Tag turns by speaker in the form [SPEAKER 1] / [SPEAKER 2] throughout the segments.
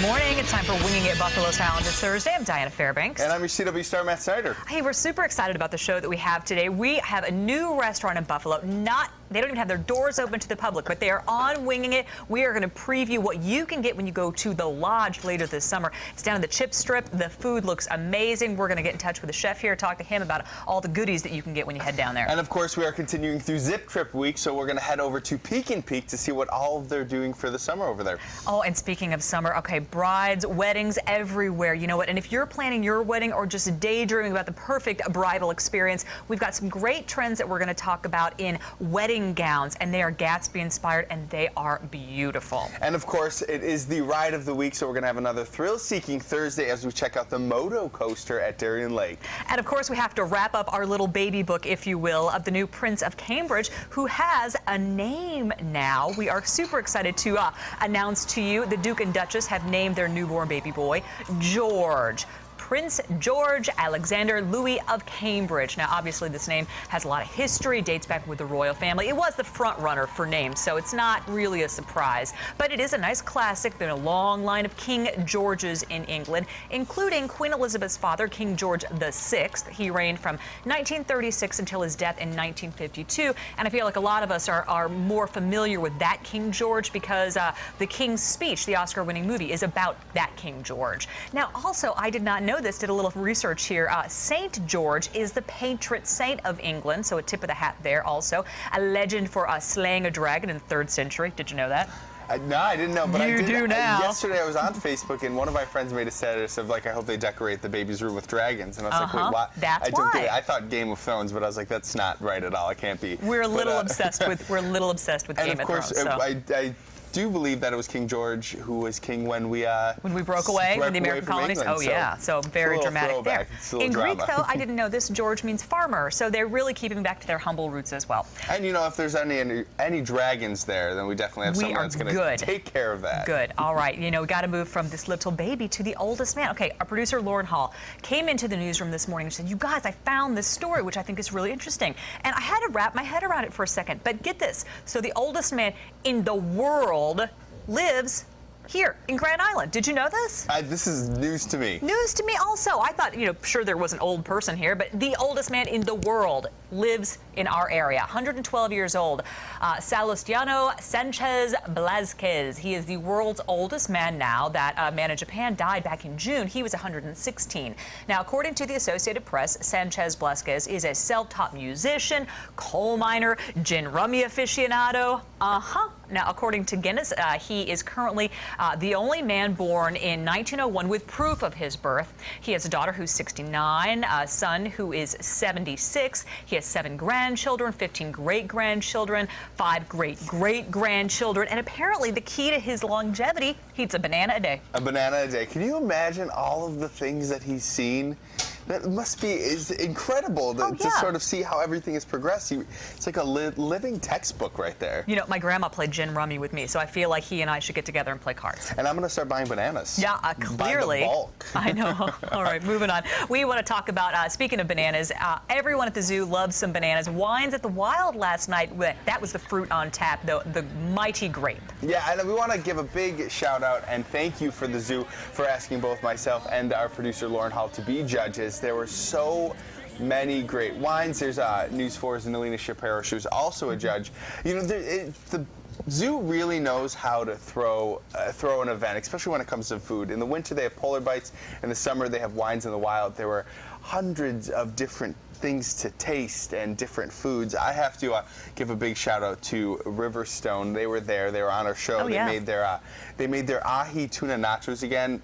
[SPEAKER 1] morning. It's time for Winging It Buffalo Sound. It's Thursday. I'm Diana Fairbanks.
[SPEAKER 2] And I'm your CW star, Matt Snyder.
[SPEAKER 1] Hey, we're super excited about the show that we have today. We have a new restaurant in Buffalo. They don't even have their doors open to the public, but they are on Winging It. We are going to preview what you can get when you go to the Lodge later this summer. It's down in the Chip Strip. The food looks amazing. We're going to get in touch with the chef here, talk to him about all the goodies that you can get when you head down there.
[SPEAKER 2] And of course, we are continuing through Zip Trip Week, so we're going to head over to Pekin Peak to see what all they're doing for the summer over there.
[SPEAKER 1] Oh, and speaking of summer, okay, brides, weddings everywhere. You know what? And if you're planning your wedding or just daydreaming about the perfect bridal experience, we've got some great trends that we're going to talk about in wedding gowns, and they are Gatsby inspired, and they are beautiful.
[SPEAKER 2] And of course, it is the ride of the week, so we're going to have another thrill-seeking Thursday as we check out the Moto Coaster at Darien Lake.
[SPEAKER 1] And of course, we have to wrap up our little baby book, if you will, of the new Prince of Cambridge, who has a name now. We are super excited to announce to you the Duke and Duchess have named their newborn baby boy George. Prince George Alexander Louis of Cambridge. Now, obviously, this name has a lot of history, dates back with the royal family. It was the front runner for names, so it's not really a surprise. But it is a nice classic. Been a long line of King Georges in England, including Queen Elizabeth's father, King George VI. He reigned from 1936 until his death in 1952. And I feel like a lot of us are more familiar with that King George because the King's Speech, the Oscar-winning movie, is about that King George. Now, also, I did not know this, did a little research here. Saint George is the patron saint of England, so a tip of the hat there also. A legend for slaying a dragon in the 3rd century. Did you know that?
[SPEAKER 2] No, I didn't know, but
[SPEAKER 1] you do now.
[SPEAKER 2] Yesterday I was on Facebook and one of my friends made a status of like, I hope they decorate the baby's room with dragons, and I was like, wait, what?
[SPEAKER 1] That's why.
[SPEAKER 2] I thought Game of Thrones, but I was like, that's not right at all. It can't be.
[SPEAKER 1] We're a little obsessed with Game of Thrones.
[SPEAKER 2] And of course, I do believe that it was King George who was king when we
[SPEAKER 1] broke away from the American colonies.
[SPEAKER 2] England,
[SPEAKER 1] oh yeah, so very dramatic there. In Greek, though, I didn't know this. George means farmer, so they're really keeping back to their humble roots as well.
[SPEAKER 2] And you know, if there's any dragons there, then we definitely have someone that's going to take care of that.
[SPEAKER 1] Good. All right. You know, we got to move from this little baby to the oldest man. Okay, our producer Lauren Hall came into the newsroom this morning and said, "You guys, I found this story, which I think is really interesting." And I had to wrap my head around it for a second. But get this: so the oldest man in the world lives here in Grand Island. Did you know this?
[SPEAKER 2] This is news to me.
[SPEAKER 1] News to me also. I thought, you know, sure there was an old person here, but the oldest man in the world lives in our area, 112 years old. Salustiano Sanchez Blázquez. He is the world's oldest man now. That man in Japan died back in June. He was 116. Now, according to the Associated Press, Sanchez Blázquez is a self-taught musician, coal miner, gin rummy aficionado. Now, according to Guinness, he is currently the only man born in 1901 with proof of his birth. He has a daughter who's 69, a son who is 76. He has 7 grandchildren, 15 great-grandchildren, 5 great-great-grandchildren, and apparently the key to his longevity, he eats a banana a day.
[SPEAKER 2] A banana a day. Can you imagine all of the things that he's seen? That must be incredible to sort of see how everything has progressed. It's like a living textbook right there.
[SPEAKER 1] You know, my grandma played gin rummy with me, so I feel like he and I should get together and play cards.
[SPEAKER 2] And I'm going to start buying bananas.
[SPEAKER 1] Yeah, clearly.
[SPEAKER 2] By the bulk.
[SPEAKER 1] I know. All right, moving on. We want to talk about, speaking of bananas, everyone at the zoo loves some bananas. Wines at the Wild last night, that was the fruit on tap, the mighty grape.
[SPEAKER 2] Yeah, and we want to give a big shout out and thank you for the zoo for asking both myself and our producer Lauren Hall to be judges. There were so many great wines. There's News 4's Nalina Shapiro. She was also a judge. You know, the zoo really knows how to throw an event, especially when it comes to food. In the winter, they have polar bites. In the summer, they have Wines in the Wild. There were hundreds of different things to taste and different foods. I have to give a big shout out to Riverstone. They were there. They were on our show.
[SPEAKER 1] Oh, yeah.
[SPEAKER 2] They made their ahi tuna nachos again.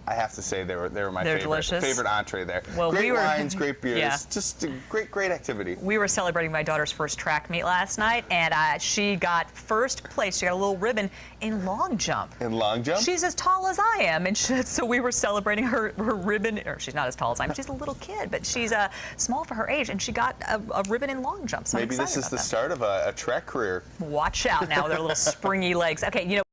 [SPEAKER 2] I have to say they were my favorite entree there.
[SPEAKER 1] Well,
[SPEAKER 2] great wines, great beers,
[SPEAKER 1] yeah.
[SPEAKER 2] Just a great activity.
[SPEAKER 1] We were celebrating my daughter's first track meet last night, and she got first place. She got a little ribbon in long jump.
[SPEAKER 2] In long jump?
[SPEAKER 1] She's as tall as I am, and so we were celebrating her ribbon. Or she's not as tall as I am. She's a little kid, but she's small for her age, and she got a ribbon in long jump. So
[SPEAKER 2] maybe this is the start of a track career.
[SPEAKER 1] Watch out now with her little springy legs. Okay, you know.